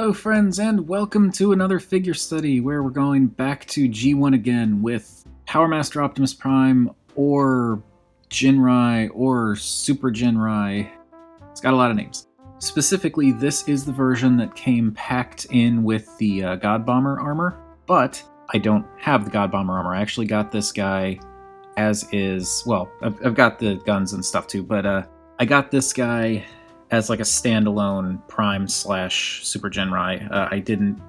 Hello friends, and welcome to another figure study where we're going back to G1 again with Powermaster Optimus Prime or Jinrai or Super Jinrai. It's got a lot of names. Specifically, this is the version that came packed in with the God Bomber armor, but I don't have the God Bomber armor. I actually got this guy as is. Well, I've got the guns and stuff too, but I got this guy as like a standalone Prime / Super Jinrai. I didn't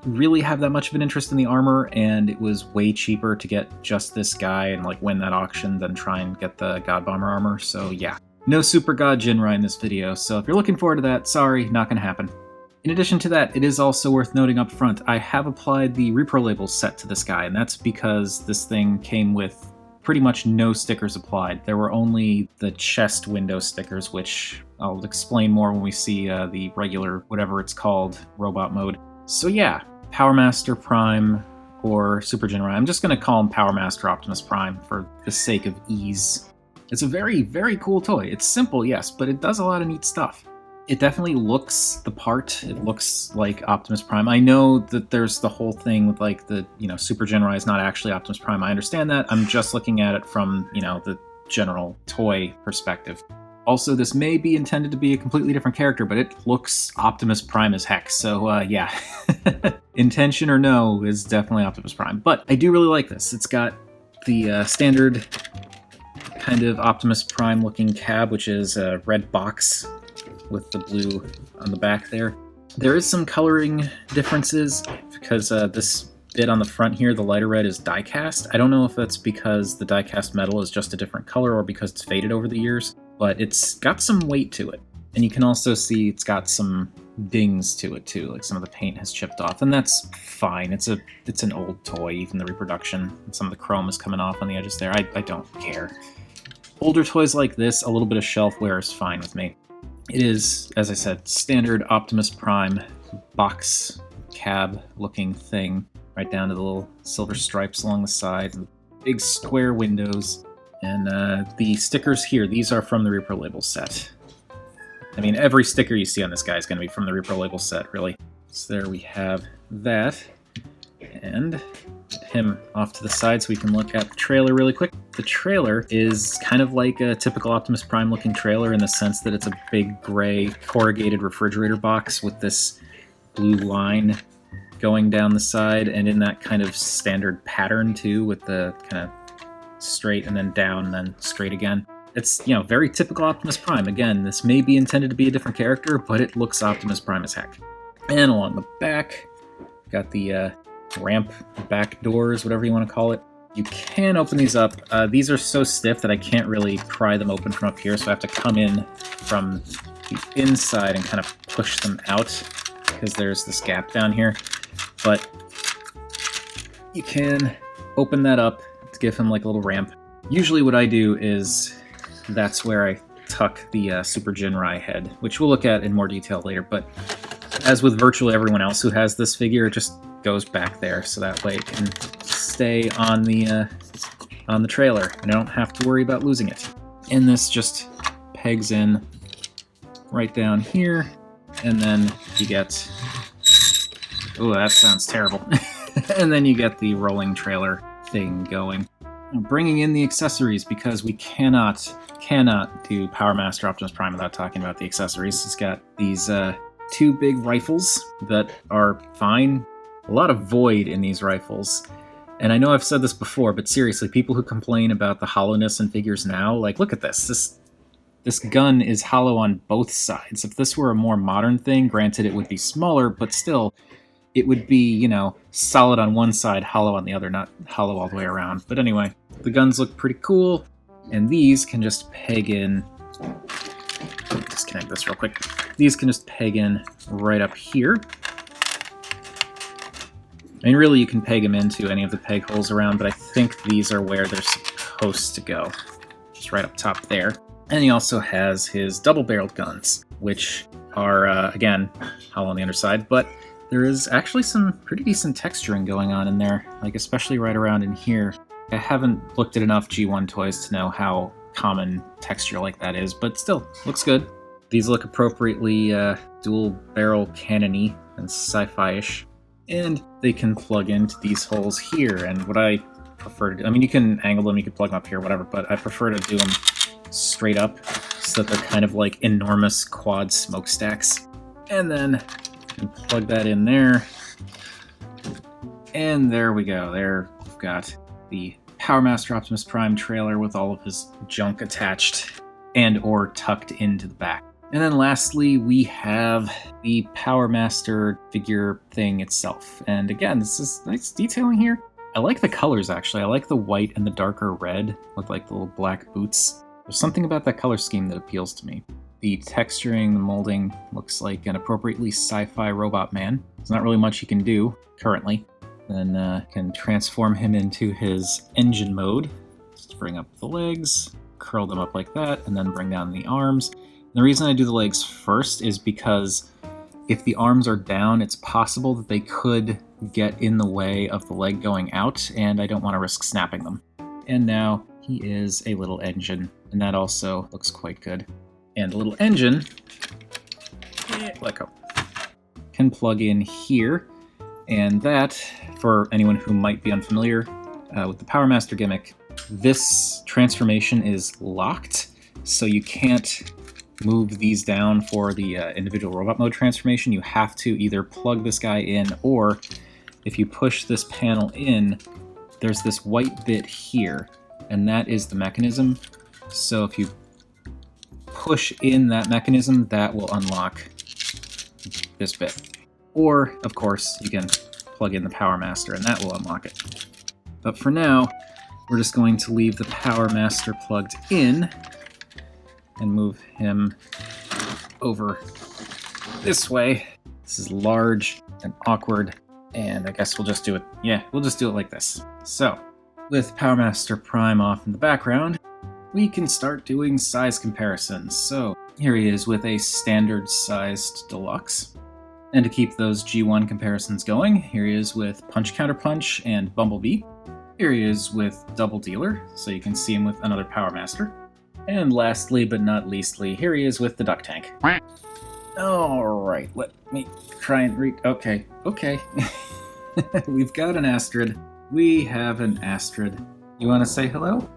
really have that much of an interest in the armor, and it was way cheaper to get just this guy and like win that auction than try and get the God Bomber armor. So yeah, no Super God Jinrai in this video. So if you're looking forward to that, sorry, not gonna happen. In addition to that, it is also worth noting up front, I have applied the repro label set to this guy, and that's because this thing came with pretty much no stickers applied. There were only the chest window stickers, which I'll explain more when we see the regular, whatever it's called, robot mode. So yeah, Powermaster Prime or Super Jinrai. I'm just going to call him Powermaster Optimus Prime for the sake of ease. It's a very, very cool toy. It's simple, yes, but it does a lot of neat stuff. It definitely looks the part. It looks like Optimus Prime. I know that there's the whole thing with like the, Super Jinrai is not actually Optimus Prime. I understand that. I'm just looking at it from, the general toy perspective. Also, this may be intended to be a completely different character, but it looks Optimus Prime as heck. So, yeah. Intention or no is definitely Optimus Prime. But I do really like this. It's got the standard kind of Optimus Prime looking cab, which is a red box with the blue on the back there. There is some coloring differences because this bit on the front here, the lighter red, is die-cast. I don't know if that's because the die-cast metal is just a different color or because it's faded over the years, but it's got some weight to it. And you can also see it's got some dings to it too, like some of the paint has chipped off, and that's fine. It's an old toy, even the reproduction. Some of the chrome is coming off on the edges there. I don't care. Older toys like this, a little bit of shelf wear is fine with me. It is, as I said, standard Optimus Prime box cab looking thing, right down to the little silver stripes along the side, and big square windows. And the stickers here, these are from the repro label set. I mean, every sticker you see on this guy is going to be from the repro label set, really. So there we have that. And him off to the side so we can look at the trailer really quick. The trailer is kind of like a typical Optimus Prime looking trailer in the sense that it's a big gray corrugated refrigerator box with this blue line going down the side, and in that kind of standard pattern too, with the kind of straight and then down and then straight again. It's, very typical Optimus Prime. Again, this may be intended to be a different character, but it looks Optimus Prime as heck. And along the back, got the ramp back doors, whatever you want to call it. You can open these up. These are so stiff that I can't really pry them open from up here, so I have to come in from the inside and kind of push them out because there's this gap down here. But you can open that up to give him like a little ramp. Usually what I do is that's where I tuck the Super Jinrai head, which we'll look at in more detail later. But as with virtually everyone else who has this figure, it just goes back there, so that way it can stay on the trailer, and I don't have to worry about losing it. And this just pegs in right down here, and then you get... Oh, that sounds terrible. And then you get the rolling trailer thing going. Bringing in the accessories, because we cannot do Powermaster Optimus Prime without talking about the accessories. It's got these two big rifles that are fine. A lot of void in these rifles. And I know I've said this before, but seriously, people who complain about the hollowness in figures now, like, look at this. This gun is hollow on both sides. If this were a more modern thing, granted it would be smaller, but still, it would be, solid on one side, hollow on the other, not hollow all the way around. But anyway, the guns look pretty cool, and these can just peg in... Disconnect this real quick. These can just peg in right up here. I mean, really, you can peg them into any of the peg holes around, but I think these are where they're supposed to go. Just right up top there. And he also has his double-barreled guns, which are, again, hollow on the underside, but there is actually some pretty decent texturing going on in there, like especially right around in here. I haven't looked at enough G1 toys to know how common texture like that is, but still, looks good. These look appropriately dual-barrel cannon-y. and sci-fi-ish. And they can plug into these holes here, and what I prefer to do, I mean, you can angle them, you can plug them up here, whatever, but I prefer to do them straight up so that they're kind of like enormous quad smokestacks. And then you can plug that in there. And there we go. There we've got the Powermaster Optimus Prime trailer with all of his junk attached and or tucked into the back. And then lastly, we have the Powermaster figure thing itself. And again, this is nice detailing here. I like the colors, actually. I like the white and the darker red with like the little black boots. There's something about that color scheme that appeals to me. The texturing, the molding looks like an appropriately sci-fi robot man. There's not really much you can do currently. Then can transform him into his engine mode. Just bring up the legs, curl them up like that, and then bring down the arms. And the reason I do the legs first is because if the arms are down, it's possible that they could get in the way of the leg going out, and I don't want to risk snapping them. And now he is a little engine, and that also looks quite good. And a little engine, let go, can plug in here. And that, for anyone who might be unfamiliar with the Powermaster gimmick, this transformation is locked, so you can't move these down for the individual robot mode transformation. You have to either plug this guy in, or if you push this panel in, there's this white bit here, and that is the mechanism. So if you push in that mechanism, that will unlock this bit. Or, of course, you can plug in the Powermaster, and that will unlock it. But for now, we're just going to leave the Powermaster plugged in and move him over this way. This is large and awkward, and I guess we'll just do it, yeah, we'll just do it like this. So, with Powermaster Prime off in the background, we can start doing size comparisons. So, here he is with a standard-sized deluxe. And to keep those G1 comparisons going, here he is with Punch Counter Punch and Bumblebee. Here he is with Double Dealer, so you can see him with another Powermaster. And lastly, but not leastly, here he is with the Duck Tank. Alright, let me try and read. Okay. We've got an Astrid. We have an Astrid. You want to say hello?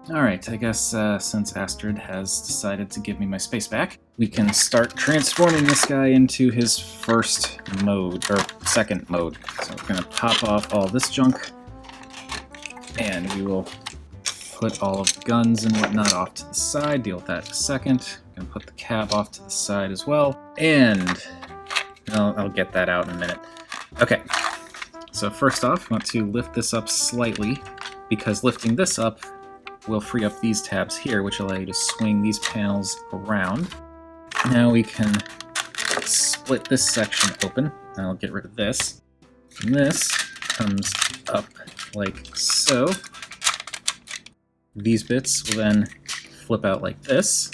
Alright, I guess since Astrid has decided to give me my space back, we can start transforming this guy into his first mode, or second mode. So we're going to pop off all this junk, and we will put all of the guns and whatnot off to the side, deal with that in a second. I'm going to put the cab off to the side as well, and I'll get that out in a minute. Okay, so first off, I want to lift this up slightly, because lifting this up will free up these tabs here, which allow you to swing these panels around. Now we can split this section open, and I'll get rid of this. And this comes up like so. These bits will then flip out like this.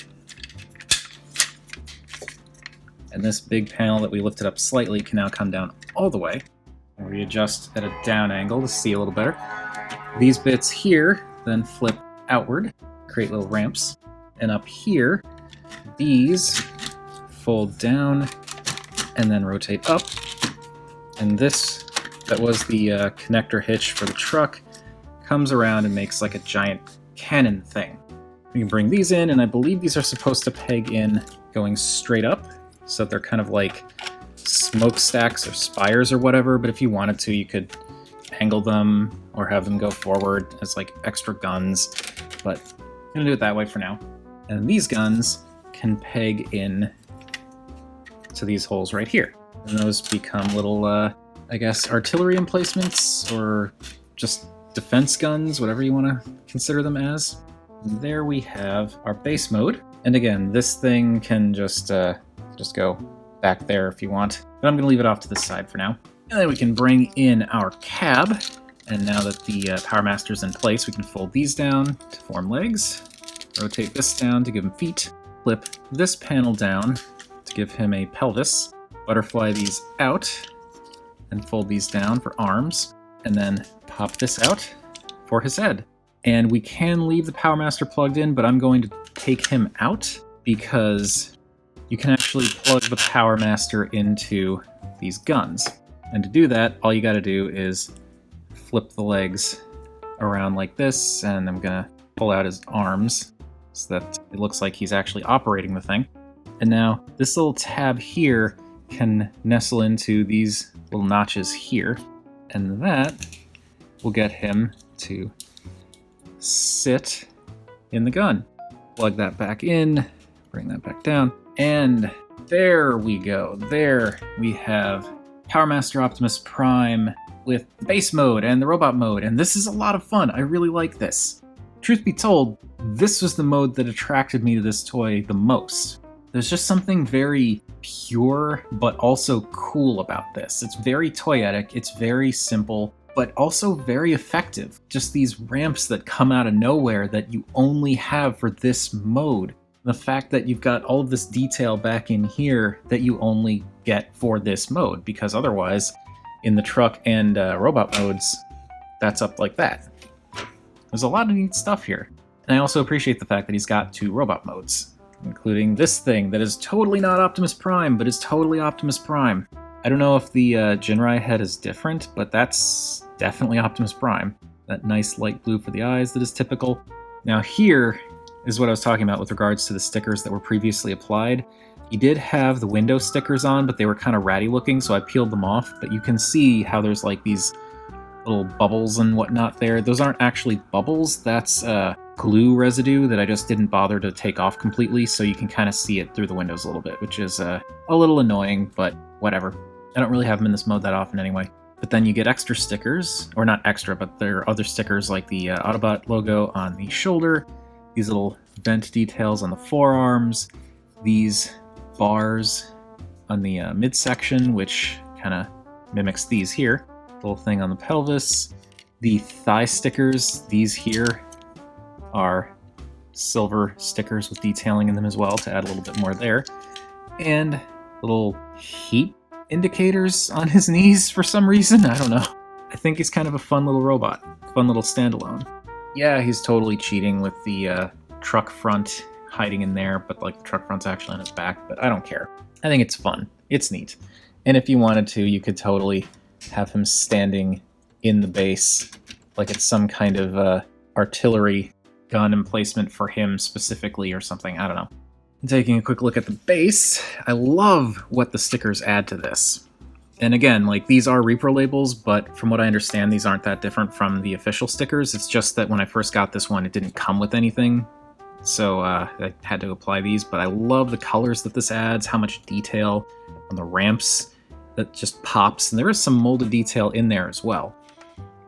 And this big panel that we lifted up slightly can now come down all the way. And readjust at a down angle to see a little better. These bits here then flip outward, create little ramps. And up here, these fold down and then rotate up. And this, that was the connector hitch for the truck, comes around and makes like a giant cannon thing. We can bring these in, and I believe these are supposed to peg in going straight up, so that they're kind of like smokestacks or spires or whatever, but if you wanted to, you could angle them or have them go forward as like extra guns, but I'm gonna do it that way for now. And these guns can peg in to these holes right here. And those become little, I guess, artillery emplacements or just defense guns, whatever you want to consider them as. And there we have our base mode. And again, this thing can just go back there if you want, but I'm going to leave it off to the side for now. And then we can bring in our cab. And now that the Powermaster's in place, we can fold these down to form legs, rotate this down to give him feet, flip this panel down to give him a pelvis, butterfly these out, and fold these down for arms, and then pop this out for his head. And we can leave the Powermaster plugged in, but I'm going to take him out because you can actually plug the Powermaster into these guns. And to do that, all you gotta do is flip the legs around like this, and I'm gonna pull out his arms so that it looks like he's actually operating the thing. And now this little tab here can nestle into these little notches here, and that will get him to sit in the gun. Plug that back in, bring that back down, and there we go. There we have Powermaster Optimus Prime with the base mode and the robot mode, and this is a lot of fun. I really like this. Truth be told, this was the mode that attracted me to this toy the most. There's just something very pure, but also cool about this. It's very toyetic, it's very simple, but also very effective. Just these ramps that come out of nowhere that you only have for this mode. The fact that you've got all of this detail back in here that you only get for this mode, because otherwise, in the truck and robot modes, that's up like that. There's a lot of neat stuff here. And I also appreciate the fact that he's got 2 robot modes, including this thing that is totally not Optimus Prime, but is totally Optimus Prime. I don't know if the Jinrai head is different, but that's definitely Optimus Prime. That nice light blue for the eyes that is typical. Now here is what I was talking about with regards to the stickers that were previously applied. He did have the window stickers on, but they were kind of ratty looking, so I peeled them off. But you can see how there's like these little bubbles and whatnot there. Those aren't actually bubbles, that's glue residue that I just didn't bother to take off completely, so you can kind of see it through the windows a little bit, which is a little annoying, but whatever. I don't really have them in this mode that often anyway. But then you get extra stickers, or not extra, but there are other stickers like the Autobot logo on the shoulder, these little vent details on the forearms, these bars on the midsection, which kind of mimics these here. Little thing on the pelvis. The thigh stickers, these here are silver stickers with detailing in them as well to add a little bit more there. And little heat indicators on his knees for some reason. I don't know. I think he's kind of a fun little robot. Fun little standalone. Yeah, he's totally cheating with the truck front hiding in there, but like the truck front's actually on his back, but I don't care. I think it's fun. It's neat. And if you wanted to, you could totally have him standing in the base like it's some kind of artillery gun emplacement for him specifically or something. I don't know. Taking a quick look at the base, I love what the stickers add to this. And again, like these are repro labels, but from what I understand, these aren't that different from the official stickers. It's just that when I first got this one, it didn't come with anything. So I had to apply these, but I love the colors that this adds, how much detail on the ramps that just pops, and there is some molded detail in there as well.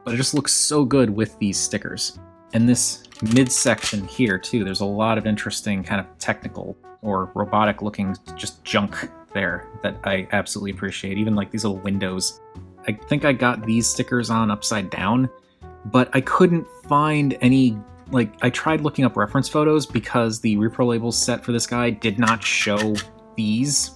But it just looks so good with these stickers. And this midsection here too, there's a lot of interesting kind of technical or robotic looking just junk there that I absolutely appreciate. Even like these little windows. I think I got these stickers on upside down, but I couldn't find any, like I tried looking up reference photos because the repro labels set for this guy did not show these.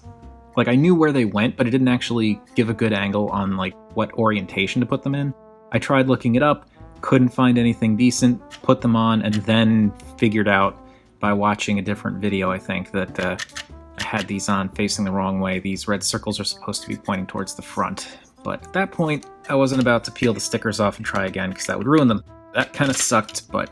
Like I knew where they went, but it didn't actually give a good angle on like what orientation to put them in. I tried looking it up, couldn't find anything decent, put them on, and then figured out by watching a different video, I think, that I had these on facing the wrong way. These red circles are supposed to be pointing towards the front. But at that point, I wasn't about to peel the stickers off and try again, because that would ruin them. That kind of sucked, but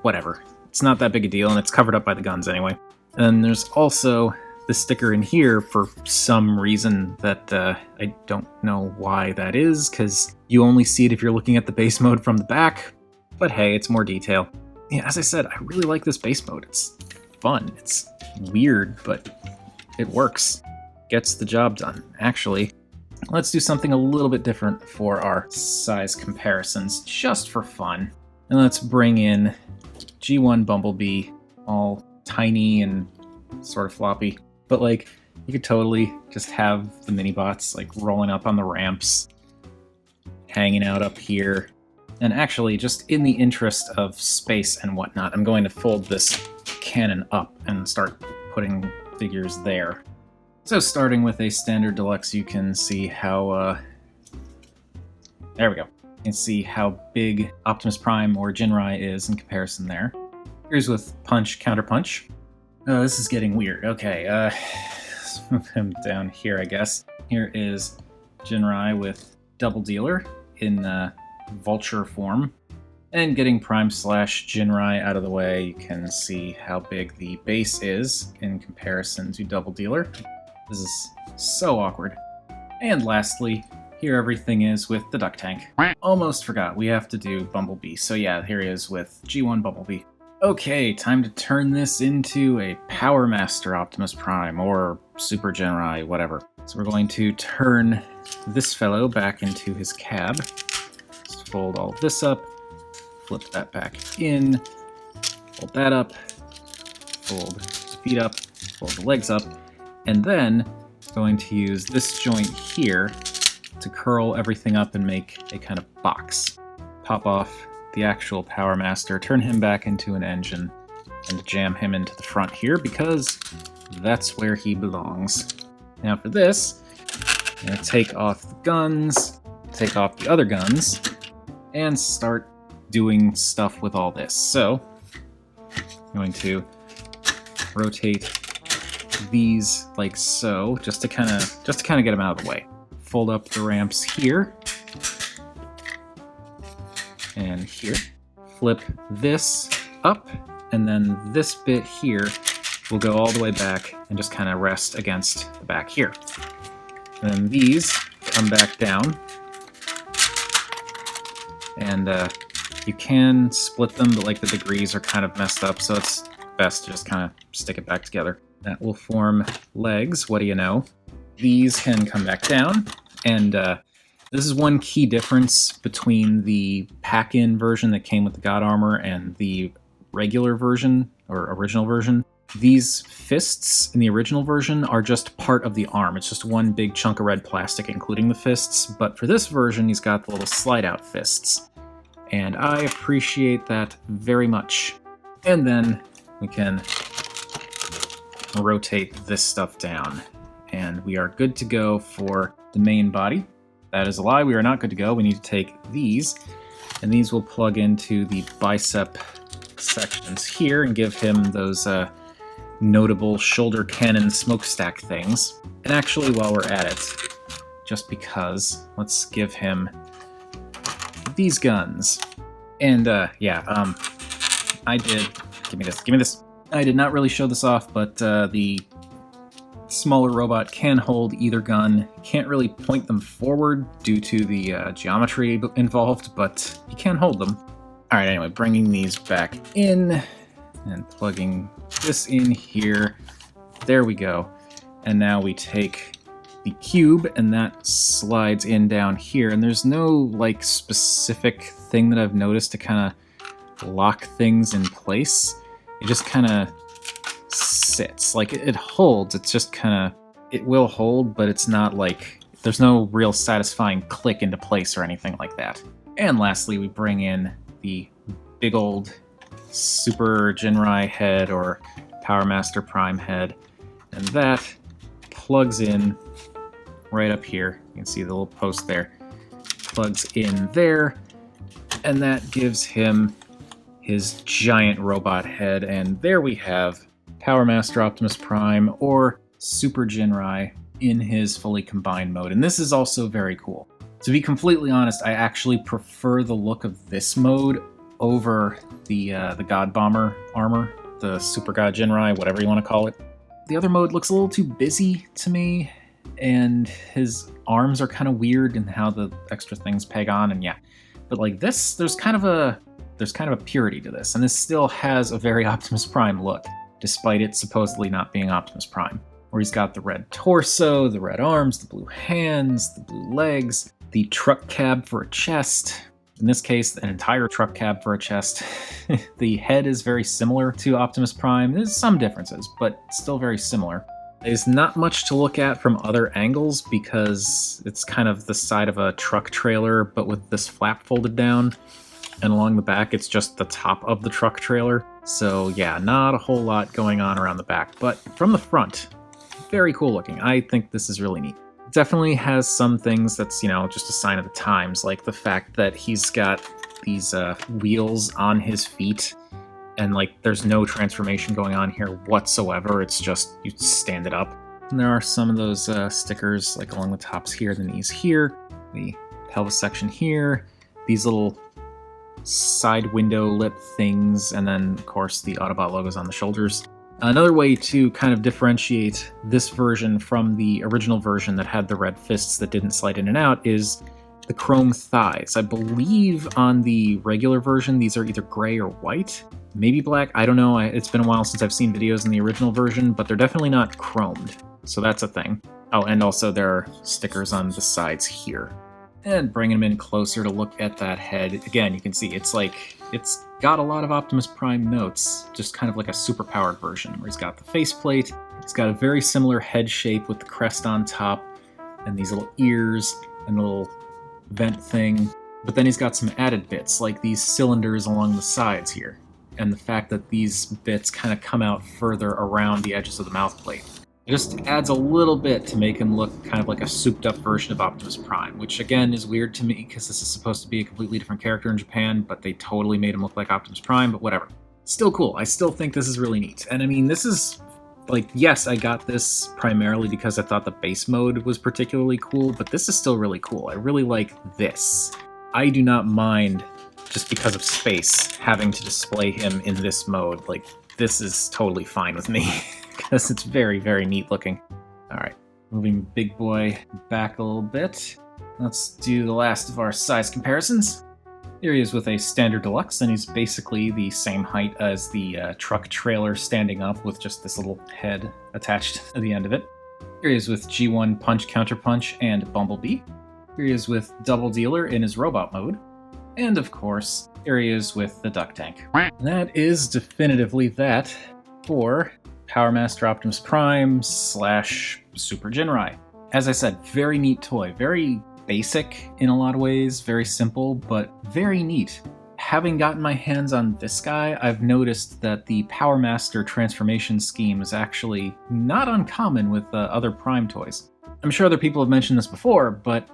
whatever. It's not that big a deal, and it's covered up by the guns anyway. And there's also the sticker in here for some reason that I don't know why that is, because you only see it if you're looking at the base mode from the back. But hey, it's more detail. Yeah, as I said, I really like this base mode. It's fun. It's weird, but it works. Gets the job done. Actually, let's do something a little bit different for our size comparisons, just for fun. And let's bring in G1 Bumblebee, all tiny and sort of floppy. But like, you could totally just have the mini-bots like rolling up on the ramps, hanging out up here. And actually, just in the interest of space and whatnot, I'm going to fold this cannon up and start putting figures there. So starting with a standard deluxe, you can see how, there we go. You can see how big Optimus Prime or Jinrai is in comparison there. Here's with punch, counterpunch. Oh, this is getting weird. Okay, let's move him down here, I guess. Here is Jinrai with Double Dealer in vulture form. And getting Prime / Jinrai out of the way, you can see how big the base is in comparison to Double Dealer. This is so awkward. And lastly, here everything is with the Duck Tank. Almost forgot, we have to do Bumblebee. So yeah, here he is with G1 Bumblebee. Okay, time to turn this into a Powermaster Optimus Prime, or Super Jinrai, whatever. So we're going to turn this fellow back into his cab. Let's fold all of this up, flip that back in, fold that up, fold the feet up, fold the legs up, and then going to use this joint here to curl everything up and make a kind of box. Pop off the actual Powermaster, turn him back into an engine, and jam him into the front here because that's where he belongs. Now for this, I'm going to take off the guns, take off the other guns, and start doing stuff with all this. So, I'm going to rotate these like so, just to kind of get them out of the way. Fold up the ramps here and here. Flip this up, and then this bit here will go all the way back and just kind of rest against the back here. And then these come back down, and you can split them, but like the degrees are kind of messed up, so it's best to just kind of stick it back together. That will form legs, what do you know? These can come back down, and this is one key difference between the pack-in version that came with the God Armor and the regular version, or original version. These fists in the original version are just part of the arm. It's just one big chunk of red plastic, including the fists, but for this version, he's got the little slide-out fists. And I appreciate that very much. And then we can rotate this stuff down, and we are good to go for the main body. That is a lie, we are not good to go. We need to take these, and these will plug into the bicep sections here and give him those notable shoulder cannon smokestack things. And actually, while we're at it, just because, let's give him these guns. And I did, give me this. I did not really show this off, but the smaller robot can hold either gun. Can't really point them forward due to the geometry involved, but you can hold them. All right, anyway, bringing these back in and plugging this in here. There we go. And now we take the cube, and that slides in down here. And there's no like specific thing that I've noticed to kind of lock things in place. It just kind of sits. Like, it holds, it's just kind of, it will hold, but it's not like, there's no real satisfying click into place or anything like that. And lastly, we bring in the big old Super Jinrai head, or Powermaster Prime head, and that plugs in right up here. You can see the little post there. Plugs in there, and that gives him his giant robot head, and there we have Powermaster Optimus Prime, or Super Jinrai, in his fully combined mode. And this is also very cool. To be completely honest, I actually prefer the look of this mode over the God Bomber armor, the Super God Jinrai, whatever you want to call it. The other mode looks a little too busy to me, and his arms are kind of weird in how the extra things peg on, and yeah. But like this, there's kind of a purity to this, and this still has a very Optimus Prime look, despite it supposedly not being Optimus Prime. Where he's got the red torso, the red arms, the blue hands, the blue legs, the truck cab for a chest. In this case, an entire truck cab for a chest. The head is very similar to Optimus Prime. There's some differences, but still very similar. There's not much to look at from other angles because it's kind of the side of a truck trailer, but with this flap folded down. And along the back, it's just the top of the truck trailer. So yeah, not a whole lot going on around the back. But from the front, very cool looking. I think this is really neat. Definitely has some things that's, just a sign of the times, like the fact that he's got these wheels on his feet, and like there's no transformation going on here whatsoever. It's just you stand it up. And there are some of those stickers like along the tops here, the knees here, the pelvis section here, these little side window lip things, and then of course the Autobot logos on the shoulders. Another way to kind of differentiate this version from the original version that had the red fists that didn't slide in and out is the chrome thighs. I believe on the regular version these are either gray or white, maybe black, I don't know. It's been a while since I've seen videos in the original version, but they're definitely not chromed, so that's a thing. Oh, and also there are stickers on the sides here. And bringing them in closer to look at that head, again, you can see it's got a lot of Optimus Prime notes, just kind of like a superpowered version, where he's got the faceplate, he's got a very similar head shape with the crest on top, and these little ears, and a little vent thing, but then he's got some added bits, like these cylinders along the sides here, and the fact that these bits kind of come out further around the edges of the mouth plate. It just adds a little bit to make him look kind of like a souped-up version of Optimus Prime, which again is weird to me because this is supposed to be a completely different character in Japan, but they totally made him look like Optimus Prime, but whatever. Still cool. I still think this is really neat. And I mean, this is, like, yes, I got this primarily because I thought the base mode was particularly cool, but this is still really cool. I really like this. I do not mind, just because of space, having to display him in this mode. Like, this is totally fine with me. Because it's very, very neat looking. Alright, moving Big Boy back a little bit. Let's do the last of our size comparisons. Here he is with a standard deluxe, and he's basically the same height as the truck trailer standing up with just this little head attached to the end of it. Here he is with G1 Punch Counterpunch and Bumblebee. Here he is with Double Dealer in his robot mode. And of course, here he is with the Duck Tank. That is definitively that for Powermaster Optimus Prime / Super Jinrai. As I said, very neat toy. Very basic in a lot of ways, very simple, but very neat. Having gotten my hands on this guy, I've noticed that the Powermaster transformation scheme is actually not uncommon with other Prime toys. I'm sure other people have mentioned this before, but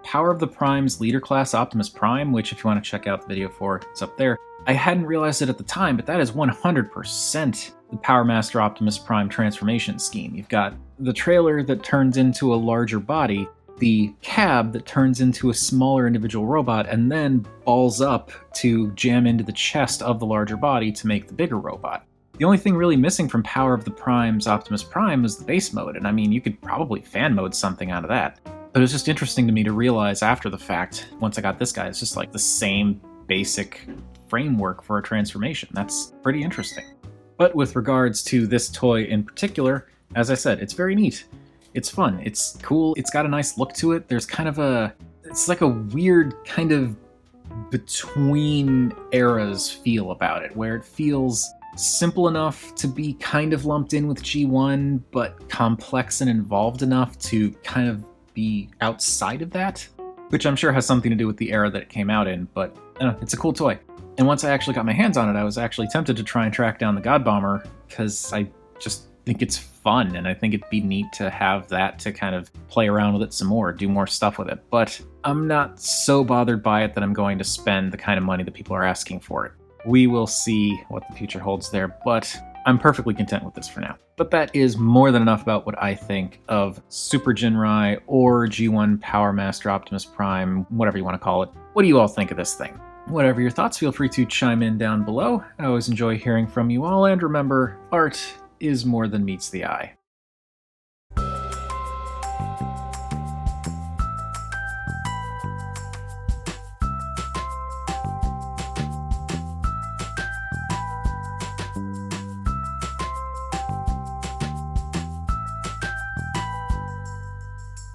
Power of the Prime's Leader Class Optimus Prime, which if you want to check out the video for, it's up there. I hadn't realized it at the time, but that is 100% the Powermaster Optimus Prime transformation scheme. You've got the trailer that turns into a larger body, the cab that turns into a smaller individual robot, and then balls up to jam into the chest of the larger body to make the bigger robot. The only thing really missing from Power of the Prime's Optimus Prime was the base mode, and I mean, you could probably fan mode something out of that. But it was just interesting to me to realize after the fact, once I got this guy, it's just like the same basic framework for a transformation. That's pretty interesting. But with regards to this toy in particular, as I said, it's very neat. It's fun, it's cool, it's got a nice look to it. There's kind of it's like a weird kind of between eras feel about it, where it feels simple enough to be kind of lumped in with G1, but complex and involved enough to kind of be outside of that, which I'm sure has something to do with the era that it came out in, but it's a cool toy. And once I actually got my hands on it, I was actually tempted to try and track down the God Bomber, because I just think it's fun, and I think it'd be neat to have that to kind of play around with it some more, do more stuff with it. But I'm not so bothered by it that I'm going to spend the kind of money that people are asking for it. We will see what the future holds there, but I'm perfectly content with this for now. But that is more than enough about what I think of Super Jinrai or G1 Powermaster Optimus Prime, whatever you want to call it. What do you all think of this thing? Whatever your thoughts, feel free to chime in down below. I always enjoy hearing from you all, and remember, art is more than meets the eye.